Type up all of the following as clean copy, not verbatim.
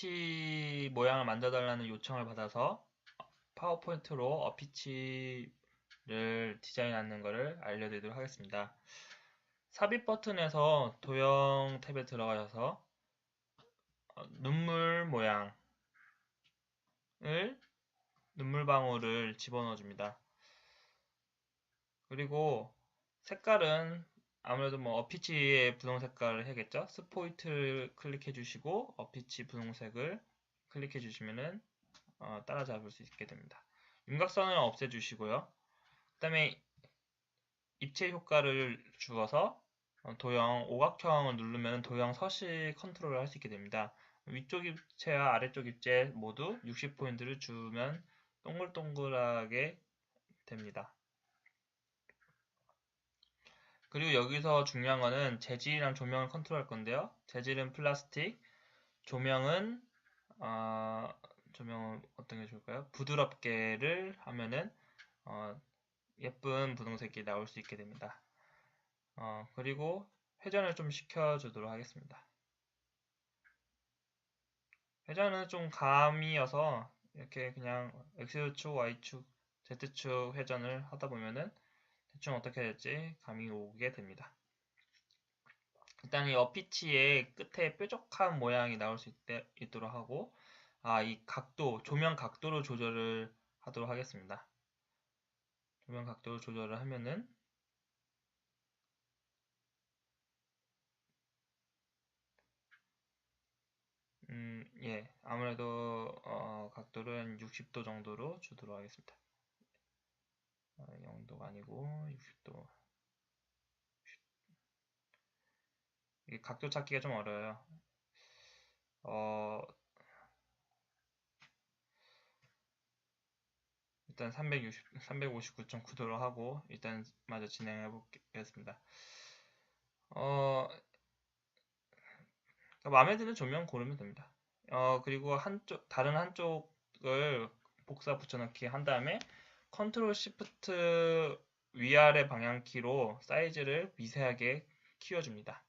어피치 모양을 만들어달라는 요청을 받아서 파워포인트로 어피치를 디자인하는 것을 알려드리도록 하겠습니다. 삽입 버튼에서 도형 탭에 들어가셔서 눈물 모양을 눈물방울을 집어넣어 줍니다. 그리고 색깔은 아무래도 어피치의 분홍 색깔을 해야겠죠. 스포이트를 클릭해 주시고 어피치 분홍색을 클릭해 주시면은 따라잡을 수 있게 됩니다. 윤곽선을 없애 주시고요. 그 다음에 입체 효과를 주어서 도형 오각형을 누르면 도형 서식 컨트롤을 할 수 있게 됩니다. 위쪽 입체와 아래쪽 입체 모두 60포인트를 주면 동글동글하게 됩니다. 그리고 여기서 중요한 거는 재질이랑 조명을 컨트롤할 건데요. 재질은 플라스틱, 조명은 어떤 게 좋을까요? 부드럽게를 하면은 예쁜 분홍색이 나올 수 있게 됩니다. 그리고 회전을 좀 시켜주도록 하겠습니다. 회전은 좀 감이어서 이렇게 그냥 X축, Y축, Z축 회전을 하다 보면은 대충 어떻게 될지 감이 오게 됩니다. 일단 이 어피치의 끝에 뾰족한 모양이 나올 수 있도록 하고 이 각도, 조명 각도를 조절을 하도록 하겠습니다. 조명 각도를 조절을 하면은 예, 아무래도 각도를 60도 정도로 주도록 하겠습니다. 0도가 아니고 60도. 이 각도 찾기가 좀 어려워요. 일단 359.9도로 하고 일단 마저 진행해 보겠습니다. 마음에 드는 조명 고르면 됩니다. 그리고 다른 한쪽을 복사 붙여넣기 한 다음에 컨트롤 시프트 위아래 방향키로 사이즈를 미세하게 키워줍니다.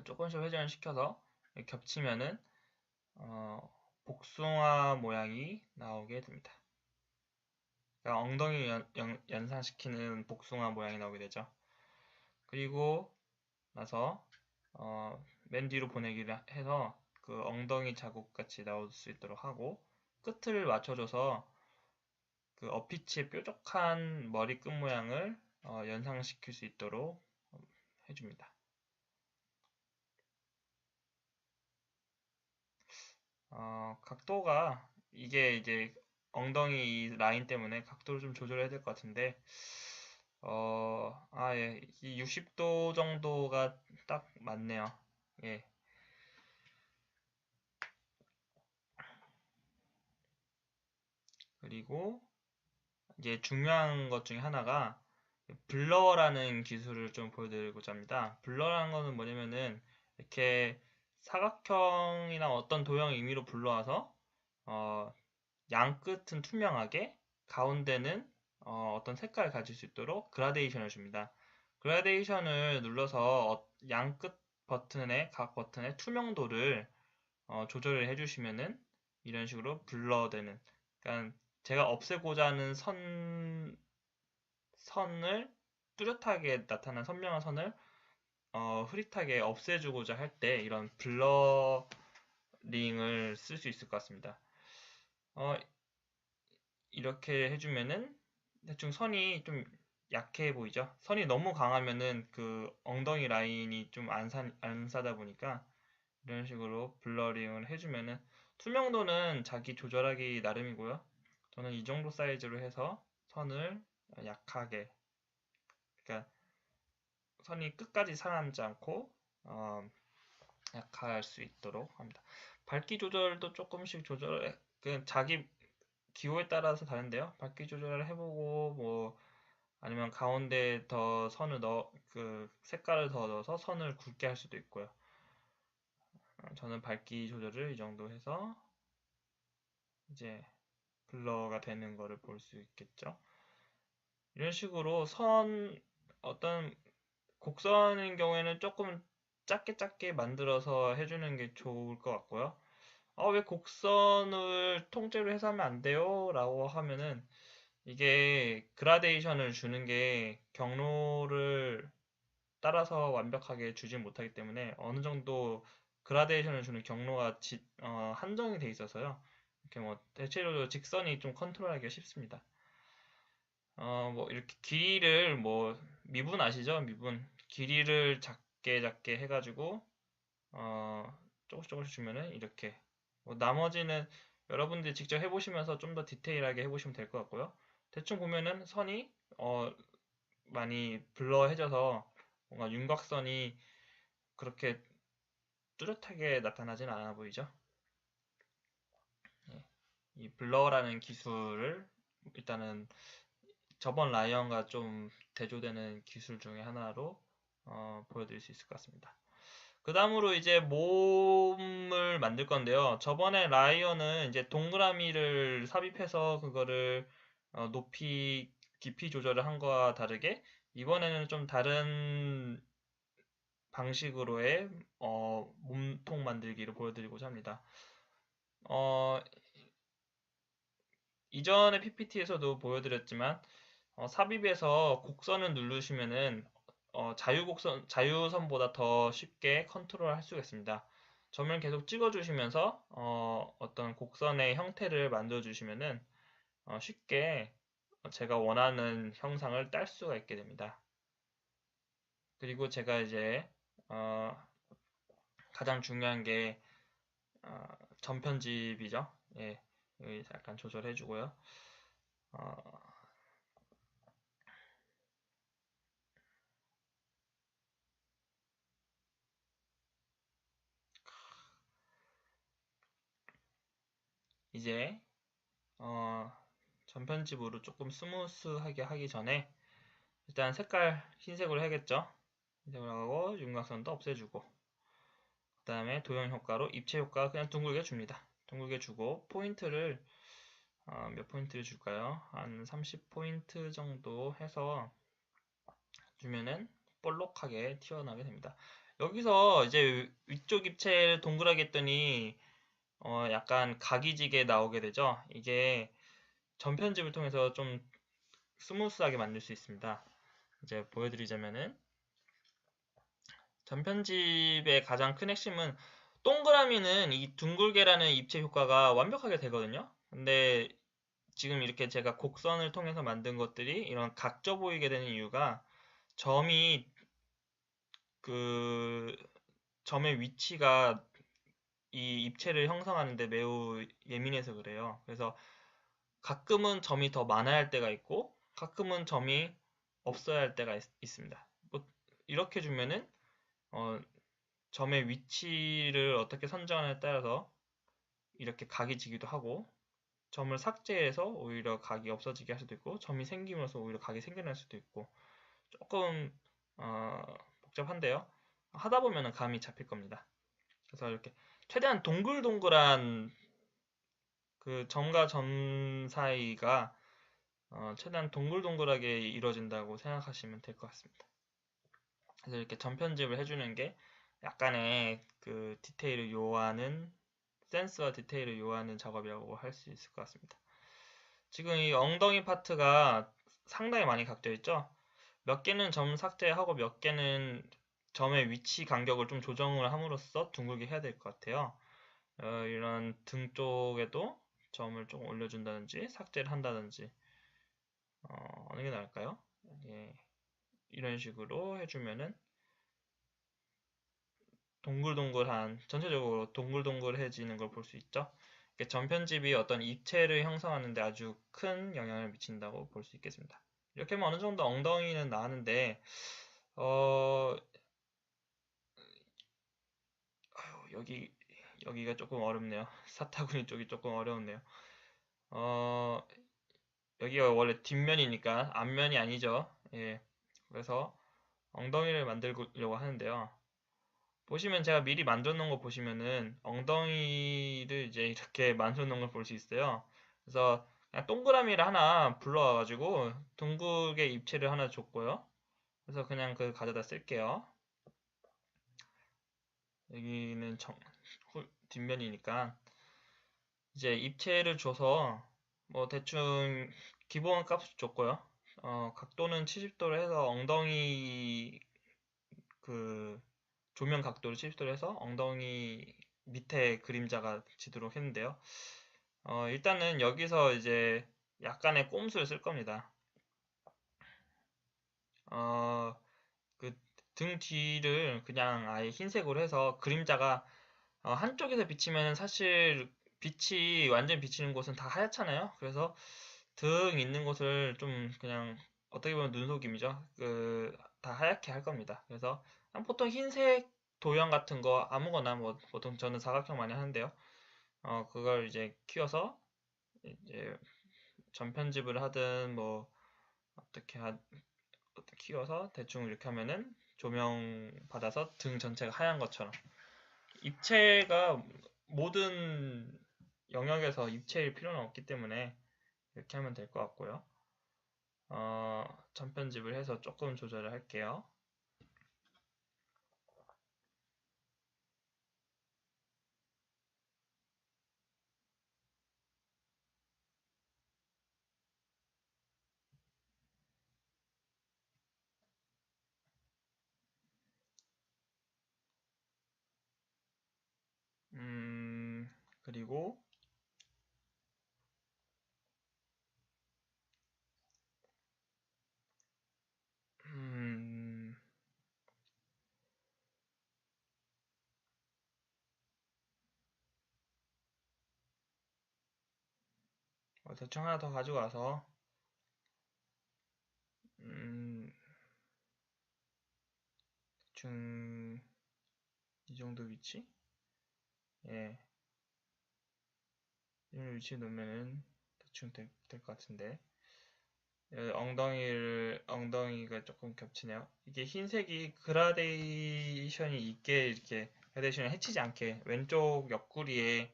조금씩 회전을 시켜서 겹치면은 복숭아 모양이 나오게 됩니다. 그러니까 엉덩이 연상시키는 복숭아 모양이 나오게 되죠. 그리고 나서 맨 뒤로 보내기를 해서 그 엉덩이 자국 같이 나올 수 있도록 하고 끝을 맞춰줘서 그 어피치의 뾰족한 머리 끝 모양을 연상시킬 수 있도록 해줍니다. 각도가 이게 이제 엉덩이 이 라인 때문에 각도를 좀 조절해야 될 것 같은데 예, 이 60도 정도가 딱 맞네요. 예. 그리고 이제 중요한 것 중에 하나가 블러라는 기술을 좀 보여드리고자 합니다. 블러라는 것은 뭐냐면은 이렇게 사각형이나 어떤 도형 임의로 불러와서 양 끝은 투명하게 가운데는 어떤 색깔을 가질 수 있도록 그라데이션을 줍니다. 그라데이션을 눌러서 양 끝 버튼의 각 버튼의 투명도를 조절을 해주시면은 이런 식으로 블러되는, 그러니까 제가 없애고자 하는 선을 뚜렷하게 나타난 선명한 선을 흐릿하게 없애주고자 할 때 이런 블러링을 쓸 수 있을 것 같습니다. 이렇게 해주면은 대충 선이 좀 약해 보이죠? 선이 너무 강하면은 그 엉덩이 라인이 좀 안 사다 보니까 이런 식으로 블러링을 해주면은 투명도는 자기 조절하기 나름이고요. 저는 이 정도 사이즈로 해서 선을 약하게, 그러니까 선이 끝까지 살아남지 않고 약할 수 있도록 합니다. 밝기 조절도 조금씩 자기 기호에 따라서 다른데요. 밝기 조절을 해보고 아니면 가운데 더 선을 그 색깔을 더 넣어서 선을 굵게 할 수도 있고요. 저는 밝기 조절을 이 정도 해서 이제 블러가 되는 거를 볼 수 있겠죠. 이런 식으로 어떤 곡선인 경우에는 조금 작게 작게 만들어서 해주는 게 좋을 것 같고요. 왜 곡선을 통째로 해서 하면 안 돼요? 라고 하면은 이게 그라데이션을 주는 게 경로를 따라서 완벽하게 주진 못하기 때문에 어느 정도 그라데이션을 주는 경로가 한정이 돼 있어서요. 이렇게 뭐 대체로 직선이 좀 컨트롤하기가 쉽습니다. 뭐 이렇게 길이를 뭐 미분 아시죠? 미분 길이를 작게 작게 해가지고 조금씩 조금씩 주면은 이렇게 뭐 나머지는 여러분들이 직접 해보시면서 좀 더 디테일하게 해보시면 될 것 같고요. 대충 보면은 선이 많이 블러해져서 뭔가 윤곽선이 그렇게 뚜렷하게 나타나진 않아 보이죠? 예. 이 블러라는 기술을 일단은 저번 라이언과 좀 대조되는 기술 중에 하나로 보여드릴 수 있을 것 같습니다. 그 다음으로 이제 몸을 만들 건데요. 저번에 라이언은 이제 동그라미를 삽입해서 그거를 높이, 깊이 조절을 한 거와 다르게 이번에는 좀 다른 방식으로의 몸통 만들기를 보여드리고자 합니다. 이전에 PPT에서도 보여드렸지만 삽입에서 곡선을 누르시면은 자유선보다 더 쉽게 컨트롤 할 수가 있습니다. 점을 계속 찍어주시면서 어떤 곡선의 형태를 만들어주시면은 쉽게 제가 원하는 형상을 딸 수가 있게 됩니다. 그리고 제가 이제 가장 중요한 게 점 편집이죠. 예, 여기 약간 조절해주고요. 이제 점 편집으로 조금 스무스하게 하기 전에 일단 색깔 흰색으로 해야겠죠. 흰색으로 하고 윤곽선도 없애주고 그 다음에 도형 효과로 입체 효과 그냥 둥글게 줍니다. 둥글게 주고 포인트를 몇 포인트를 줄까요? 한 30포인트 정도 해서 주면은 볼록하게 튀어나오게 됩니다. 여기서 이제 위쪽 입체를 동그랗게 했더니 약간 각이지게 나오게 되죠. 이게 전편집을 통해서 좀 스무스하게 만들 수 있습니다. 이제 보여드리자면은 전편집의 가장 큰 핵심은 동그라미는 이 둥글게라는 입체 효과가 완벽하게 되거든요. 근데 지금 이렇게 제가 곡선을 통해서 만든 것들이 이런 각져 보이게 되는 이유가 점이 그 점의 위치가 이 입체를 형성하는데 매우 예민해서 그래요. 그래서 가끔은 점이 더 많아야 할 때가 있고 가끔은 점이 없어야 할 때가 있습니다. 뭐 이렇게 주면은 점의 위치를 어떻게 선정하냐에 따라서 이렇게 각이 지기도 하고 점을 삭제해서 오히려 각이 없어지게 할 수도 있고 점이 생기면서 오히려 각이 생겨날 수도 있고 조금 복잡한데요. 하다 보면 감이 잡힐 겁니다. 그래서 이렇게 최대한 동글동글한 그 점과 점 사이가 최대한 동글동글하게 이루어진다고 생각하시면 될 것 같습니다. 그래서 이렇게 점 편집을 해주는 게 약간의 그 디테일을 요하는 센스와 디테일을 요하는 작업이라고 할 수 있을 것 같습니다. 지금 이 엉덩이 파트가 상당히 많이 각져 있죠? 몇 개는 점 삭제하고 몇 개는 점의 위치 간격을 좀 조정을 함으로써 둥글게 해야 될 것 같아요. 이런 등 쪽에도 점을 조금 올려준다든지 삭제를 한다든지 어느 게 나을까요? 예, 이런 식으로 해주면은 동글동글한 전체적으로 동글동글해지는 걸 볼 수 있죠. 점 편집이 어떤 입체를 형성하는데 아주 큰 영향을 미친다고 볼 수 있겠습니다. 이렇게 하면 어느 정도 엉덩이는 나왔는데 여기가 조금 어렵네요. 사타구니 쪽이 조금 어려웠네요. 여기가 원래 뒷면이니까 앞면이 아니죠. 예. 그래서 엉덩이를 만들려고 하는데요. 보시면 제가 미리 만들어 놓은 거 보시면은 엉덩이를 이제 이렇게 만들어 놓은 걸 볼 수 있어요. 그래서 그냥 동그라미를 하나 불러와가지고 둥글게 입체를 하나 줬고요. 그래서 그냥 그 가져다 쓸게요. 여기는 뒷면이니까 이제 입체를 줘서 뭐 대충 기본 값을 줬고요. 각도는 70도로 해서 엉덩이 그 조명 각도를 70도로 해서 엉덩이 밑에 그림자가 지도록 했는데요. 일단은 여기서 이제 약간의 꼼수를 쓸 겁니다. 그 등 뒤를 그냥 아예 흰색으로 해서 그림자가 한쪽에서 비치면 사실 빛이 완전 비치는 곳은 다 하얗잖아요. 그래서 등 있는 곳을 좀 그냥 어떻게 보면 눈속임이죠. 다 하얗게 할 겁니다. 그래서 보통 흰색 도형 같은 거 아무거나 뭐 보통 저는 사각형 많이 하는데요. 그걸 이제 키워서 이제 전편집을 하든 뭐 어떻게 키워서 대충 이렇게 하면은 조명 받아서 등 전체가 하얀 것처럼 입체가 모든 영역에서 입체일 필요는 없기 때문에 이렇게 하면 될 것 같고요. 전편집을 해서 조금 조절을 할게요. 그리고 음, 대충 하나 더 가지고 와서 대충 이 정도 위치? 예, 이 정도 위치에 놓으면은 대충 될 것 같은데 엉덩이가 조금 겹치네요. 이게 흰색이 그라데이션이 있게 이렇게 그라데이션을 해치지 않게 왼쪽 옆구리에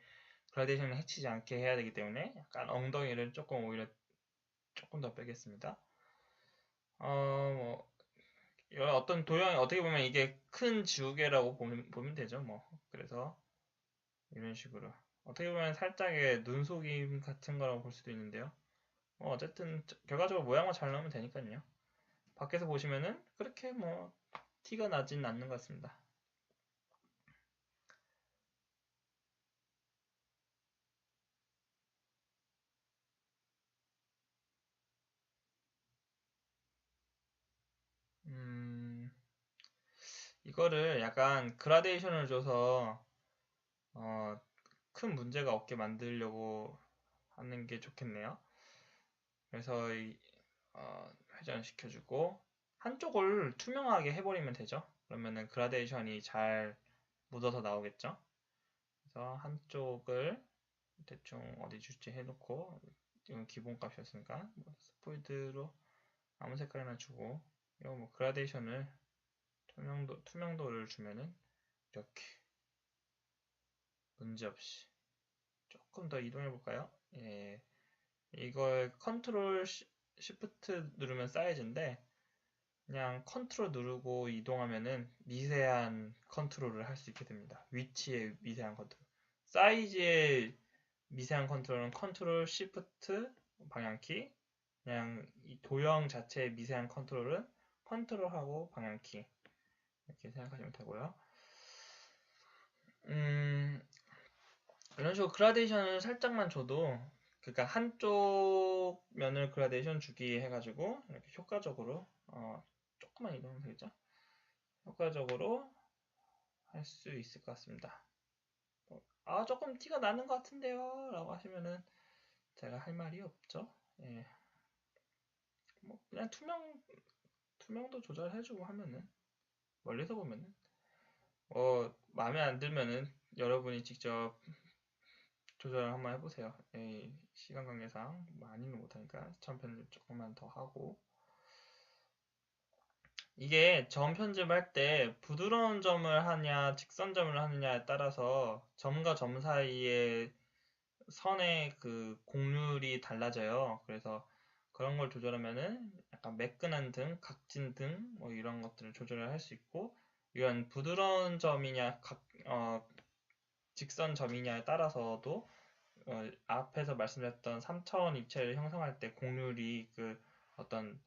그라데이션을 해치지 않게 해야 되기 때문에 약간 엉덩이를 조금 오히려 조금 더 빼겠습니다. 뭐 이런 어떤 도형이 어떻게 보면 이게 큰 지우개라고 보면 되죠. 뭐 그래서 이런 식으로 어떻게 보면 살짝의 눈속임 같은 거라고 볼 수도 있는데요. 어쨌든 결과적으로 모양만 잘 나오면 되니까요. 밖에서 보시면은 그렇게 뭐 티가 나진 않는 것 같습니다. 음, 이거를 약간 그라데이션을 줘서 어, 큰 문제가 없게 만들려고 하는 게 좋겠네요. 그래서 회전시켜주고 한쪽을 투명하게 해버리면 되죠. 그러면은 그라데이션이 잘 묻어서 나오겠죠. 그래서 한쪽을 대충 어디 줄지 해놓고 이건 기본값이었으니까 뭐 스포이드로 아무 색깔이나 주고 이거 뭐 그라데이션을 투명도를 주면은 이렇게 문제없이 조금 더 이동해 볼까요? 예, 이걸 컨트롤 시프트 누르면 사이즈인데 그냥 컨트롤 누르고 이동하면은 미세한 컨트롤을 할 수 있게 됩니다. 위치의 미세한 컨트롤. 사이즈의 미세한 컨트롤은 컨트롤 시프트 방향키. 그냥 이 도형 자체의 미세한 컨트롤은 컨트롤하고 방향키. 이렇게 생각하시면 되고요. 이런 식으로 그라데이션을 살짝만 줘도 그러니까 한쪽 면을 그라데이션 주기 해가지고 이렇게 효과적으로 조금만 이동하면 되겠죠? 효과적으로 할 수 있을 것 같습니다. 조금 티가 나는 것 같은데요 라고 하시면은 제가 할 말이 없죠. 예. 뭐 그냥 투명도 조절해주고 하면은 멀리서 보면은 마음에 안 들면은 여러분이 직접 조절을 한번 해보세요. 시간 관계상 많이는 못하니까 전편집 조금만 더 하고 이게 점 편집할 때 부드러운 점을 하냐 직선점을 하느냐에 따라서 점과 점 사이의 선의 그 곡률이 달라져요. 그래서 그런 걸 조절하면은 약간 매끈한 등, 각진 등 뭐 이런 것들을 조절을 할 수 있고 이런 부드러운 점이냐 직선 점이냐에 따라서도 앞에서 말씀드렸던 3차원 입체를 형성할 때 곡률이 어떤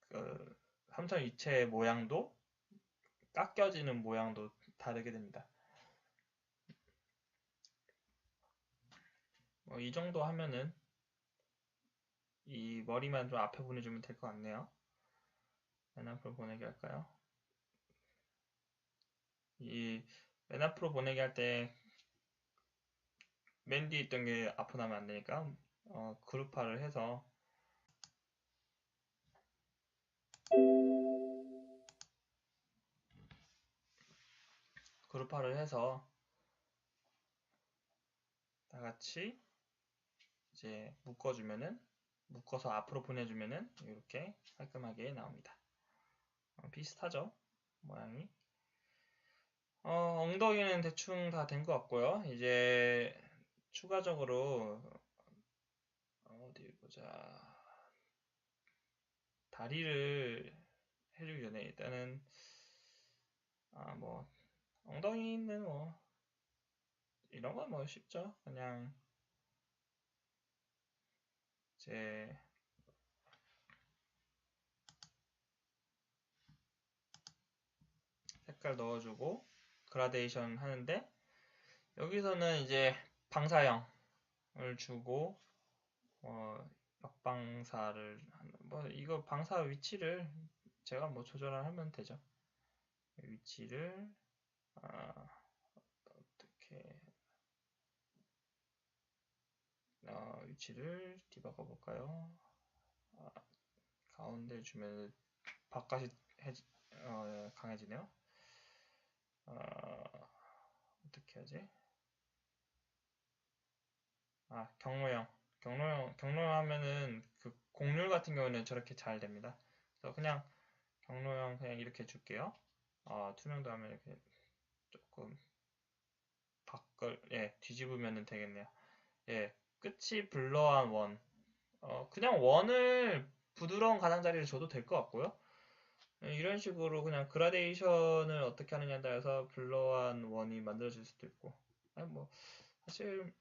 그 3차원 입체의 모양도 깎여지는 모양도 다르게 됩니다. 이 정도 하면은 이 머리만 좀 앞에 보내주면 될 것 같네요. 맨 앞으로 보내기 할까요? 이 맨 앞으로 보내기 할 때 맨 뒤에 있던 게 앞으로 나면 안 되니까 그룹화를 해서 다 같이 이제 묶어서 앞으로 보내주면은 이렇게 깔끔하게 나옵니다. 비슷하죠? 모양이. 엉덩이는 대충 다 된 것 같고요. 이제 추가적으로 어디 보자. 다리를 해주기 전에 일단은 엉덩이는 이런 건 쉽죠. 그냥 이제 색깔 넣어주고 그라데이션 하는데 여기서는 이제 방사형을 주고 역방사를 이거 방사 위치를 제가 조절을 하면 되죠. 위치를 어떻게 위치를 디바가 볼까요? 가운데 주면 바깥이 강해지네요. 어떻게 하지? 경로형 하면은 그 곡률 같은 경우는 저렇게 잘 됩니다. 그래서 그냥 경로형 그냥 이렇게 줄게요. 투명도 하면 이렇게 조금 뒤집으면 되겠네요. 예, 끝이 블러한 원. 그냥 원을 부드러운 가장자리를 줘도 될 것 같고요. 이런 식으로 그냥 그라데이션을 어떻게 하느냐에 따라서 블러한 원이 만들어질 수도 있고. 사실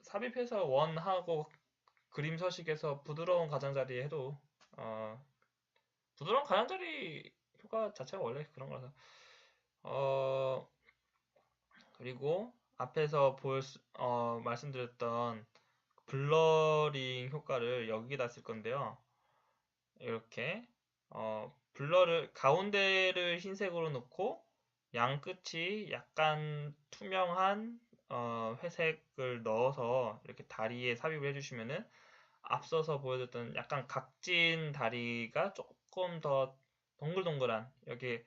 삽입해서 원하고 그림 서식에서 부드러운 가장자리 해도 부드러운 가장자리 효과 자체가 원래 그런 거라서 그리고 앞에서 말씀드렸던 블러링 효과를 여기다 쓸 건데요. 이렇게 블러를 가운데를 흰색으로 놓고 양 끝이 약간 투명한 회색을 넣어서 이렇게 다리에 삽입을 해주시면은 앞서서 보여줬던 약간 각진 다리가 조금 더 동글동글한 여기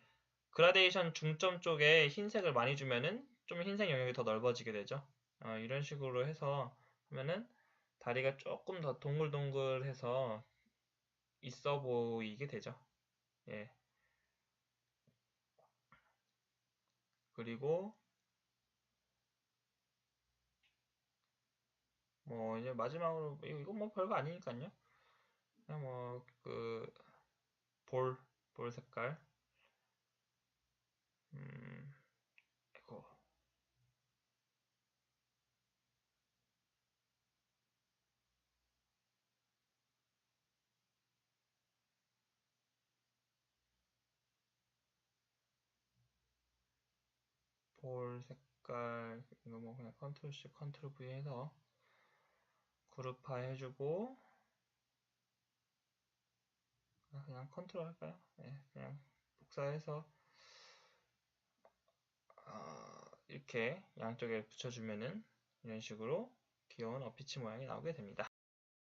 그라데이션 중점 쪽에 흰색을 많이 주면은 좀 흰색 영역이 더 넓어지게 되죠. 이런 식으로 해서 하면은 다리가 조금 더 동글동글해서 있어 보이게 되죠. 예. 그리고 이제 마지막으로 이거 별거 아니니까요. 그냥 볼 색깔 이거 볼 색깔 이거 그냥 컨트롤 C 컨트롤 V 해서 그룹화 해주고 그냥 컨트롤 할까요? 네, 그냥 복사해서 이렇게 양쪽에 붙여주면은 이런 식으로 귀여운 어피치 모양이 나오게 됩니다.